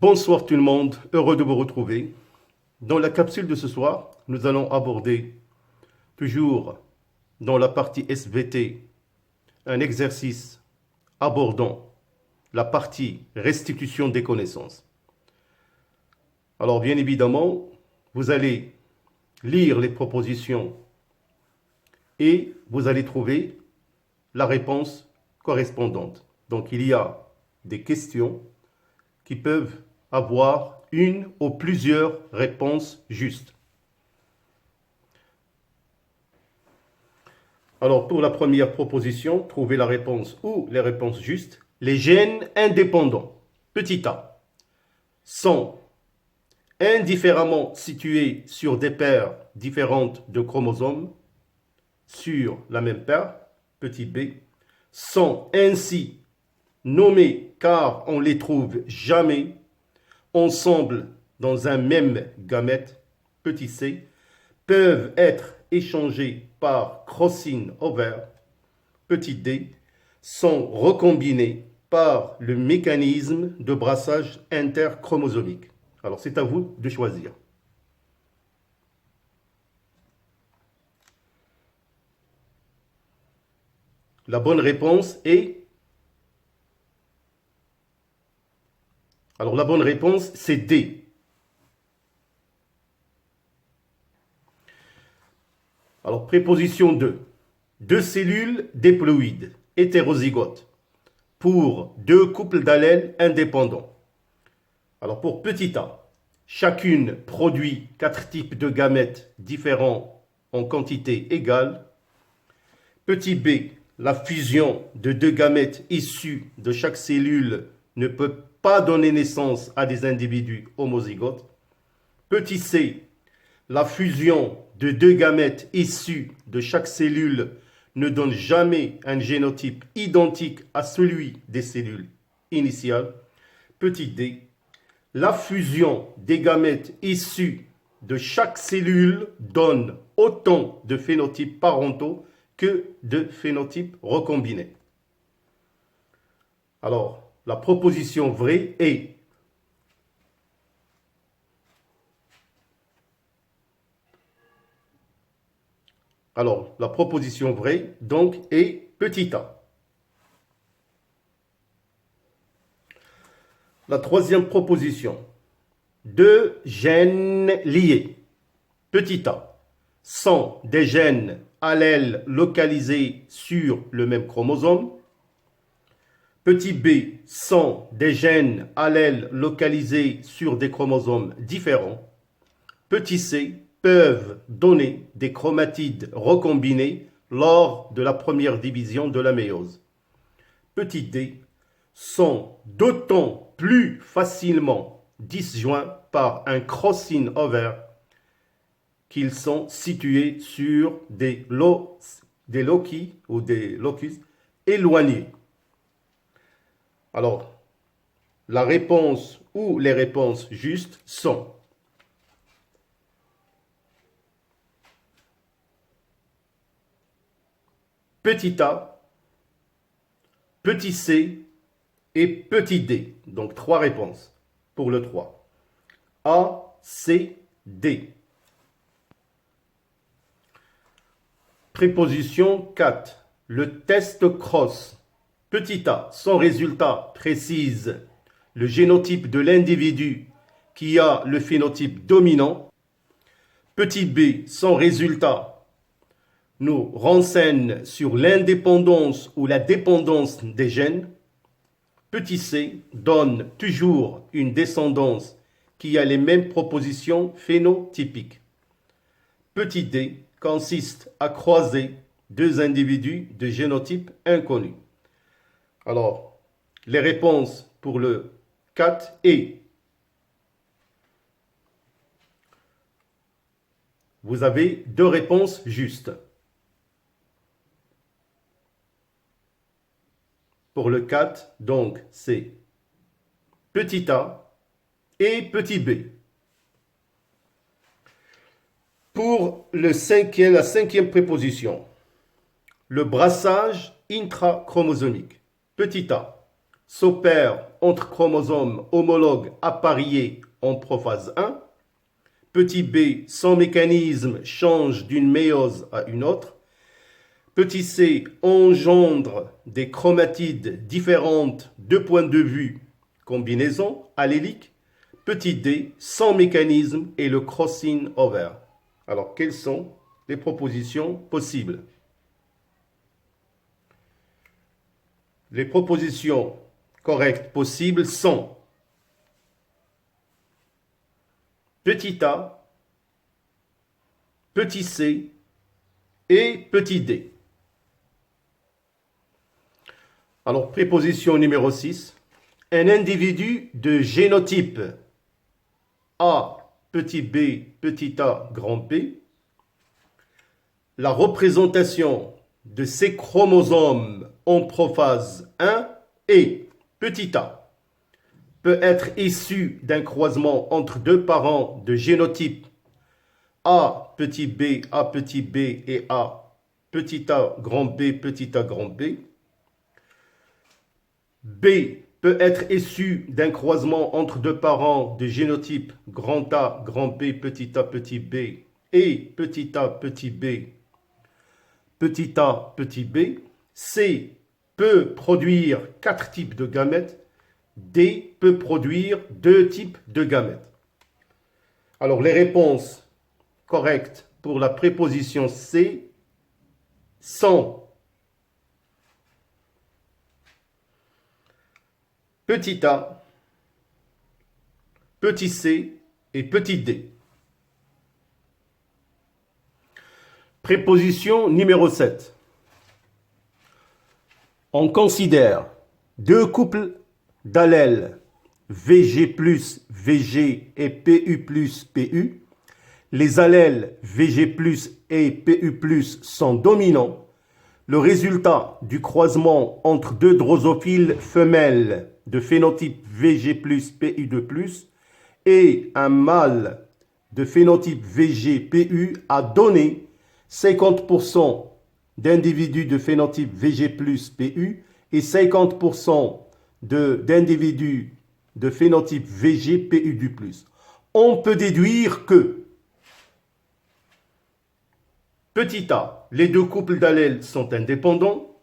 Bonsoir tout le monde, heureux de vous retrouver. Dans la capsule de ce soir, nous allons aborder, toujours dans la partie SVT, un exercice abordant la partie restitution des connaissances. Alors bien évidemment, vous allez lire les propositions et vous allez trouver la réponse correspondante. Donc il y a des questions qui peuvent avoir une ou plusieurs réponses justes. Alors pour la première proposition, trouver la réponse ou les réponses justes. Les gènes indépendants, petit a, sont indifféremment situés sur des paires différentes de chromosomes sur la même paire, petit b, sont ainsi nommés car on les trouve jamais ensemble dans un même gamète, petit c, peuvent être échangés par crossing over, petit d, sont recombinés par le mécanisme de brassage interchromosomique. Alors c'est à vous de choisir. La bonne réponse est... Alors la bonne réponse, c'est D. Alors préposition 2. Deux cellules diploïdes, hétérozygotes, pour deux couples d'allèles indépendants. Alors pour petit a, chacune produit 4 types de gamètes différents en quantité égale. Petit b, la fusion de deux gamètes issus de chaque cellule ne peut pas donner naissance à des individus homozygotes. Petit c, la fusion de deux gamètes issus de chaque cellule ne donne jamais un génotype identique à celui des cellules initiales. Petit d, la fusion des gamètes issus de chaque cellule donne autant de phénotypes parentaux que de phénotypes recombinés. Alors, la proposition vraie est la proposition vraie, donc, est petit a. La troisième proposition. Deux gènes liés, petit a, sont des gènes allèles localisés sur le même chromosome. Petit b, sont des gènes allèles localisés sur des chromosomes différents. Petit c, peuvent donner des chromatides recombinés lors de la première division de la méiose. Petit d, sont d'autant plus facilement disjoints par un crossing over qu'ils sont situés sur des loci ou des locus éloignés. Alors, la réponse ou les réponses justes sont petit a, petit c et petit d. Donc, 3 réponses pour le 3. A, C, D. Préposition 4. Le test cross. Petit a, son résultat précise le génotype de l'individu qui a le phénotype dominant. Petit b, son résultat nous renseigne sur l'indépendance ou la dépendance des gènes. Petit c donne toujours une descendance qui a les mêmes propositions phénotypiques. Petit d consiste à croiser deux individus de génotype inconnu. Alors, les réponses pour le 4 et vous avez 2 réponses justes. Pour le 4, donc, c'est petit a et petit b. Pour la cinquième préposition, le brassage intrachromosomique. Petit a, s'opère entre chromosomes homologues appariés en prophase 1. Petit b, sans mécanisme, change d'une méiose à une autre. Petit c, engendre des chromatides différentes de point de vue combinaison allélique. Petit d, sans mécanisme, et le crossing over. Alors, quelles sont les propositions possibles? Les propositions correctes possibles sont petit a, petit c et petit d. Alors, préposition numéro 6. Un individu de génotype A, petit b, petit a, grand P. La représentation de ces chromosomes en prophase 1 est petit a peut être issu d'un croisement entre deux parents de génotype A petit b et A petit a grand B petit a grand B. B peut être issu d'un croisement entre deux parents de génotype grand A grand B petit B et petit a petit b petit b. C peut produire 4 types de gamètes. D peut produire 2 types de gamètes. Alors les réponses correctes pour la préposition C sont petit a, petit c et petit d. Préposition numéro 7. On considère deux couples d'allèles VG plus VG et PU plus PU. Les allèles VG plus et PU plus sont dominants. Le résultat du croisement entre deux drosophiles femelles de phénotype VG plus PU2 plus et un mâle de phénotype VG PU a donné 50% d'individus de phénotype VG plus PU et 50% d'individus de phénotype VG PU du plus. On peut déduire que petit a, les deux couples d'allèles sont indépendants,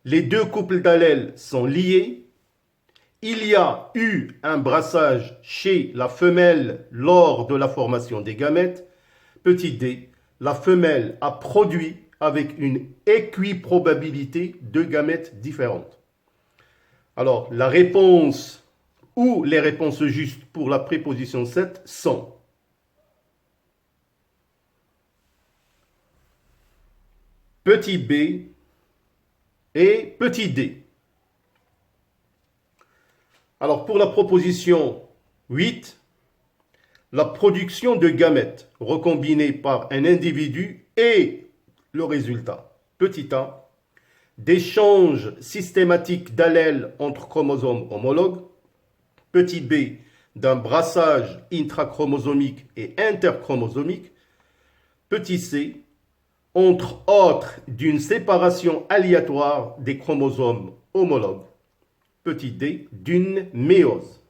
les deux couples d'allèles sont liés, il y a eu un brassage chez la femelle lors de la formation des gamètes. Petit d, la femelle a produit avec une équiprobabilité de gamètes différentes. Alors, la réponse ou les réponses justes pour la préposition 7 sont petit b et petit d. Alors, pour la proposition 8, la production de gamètes recombinés par un individu est le résultat, petit a, d'échanges systématiques d'allèles entre chromosomes homologues, petit b, d'un brassage intrachromosomique et interchromosomique, petit c, entre autres d'une séparation aléatoire des chromosomes homologues, petit d, d'une méiose.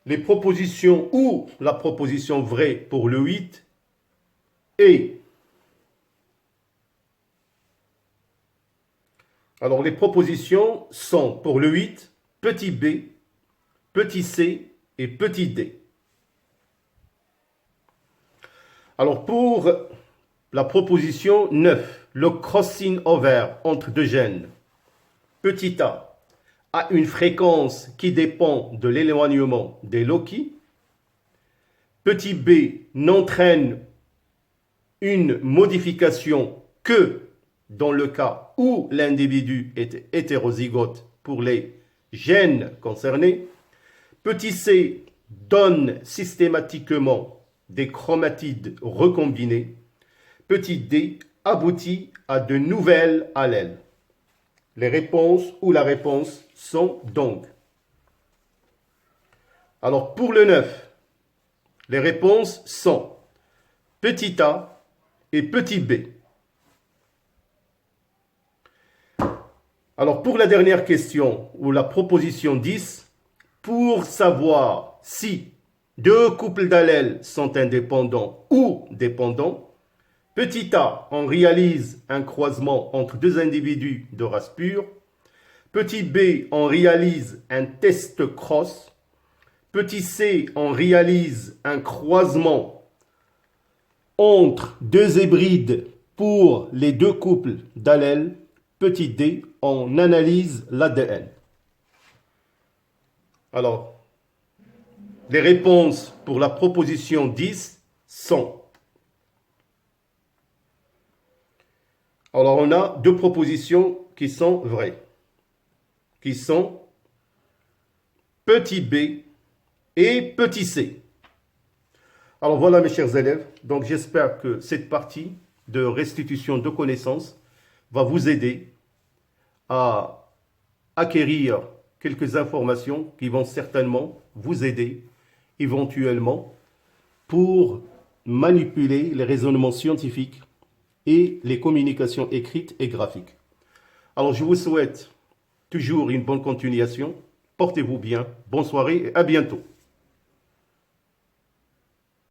Les propositions ou la proposition vraie pour le 8 est. Alors les propositions sont pour le 8, petit b, petit c et petit d. Alors pour la proposition 9, le crossing over entre deux gènes, petit a a une fréquence qui dépend de l'éloignement des loci. Petit b n'entraîne une modification que dans le cas où l'individu est hétérozygote pour les gènes concernés. Petit c donne systématiquement des chromatides recombinés. Petit d aboutit à de nouvelles allèles. Les réponses ou la réponse sont donc. Alors pour le 9, les réponses sont petit a et petit b. Alors, pour la dernière question, ou la proposition 10, pour savoir si deux couples d'allèles sont indépendants ou dépendants, petit a, on réalise un croisement entre deux individus de race pure. Petit b, on réalise un test cross. Petit c, on réalise un croisement entre deux hybrides pour les deux couples d'allèles. Petit d, on analyse l'ADN. Alors, les réponses pour la proposition 10 sont... Alors, on a deux propositions qui sont vraies, qui sont petit b et petit c. Alors voilà mes chers élèves, donc j'espère que cette partie de restitution de connaissances va vous aider à acquérir quelques informations qui vont certainement vous aider éventuellement pour manipuler les raisonnements scientifiques et les communications écrites et graphiques. Alors je vous souhaite toujours une bonne continuation. Portez-vous bien, bonne soirée et à bientôt.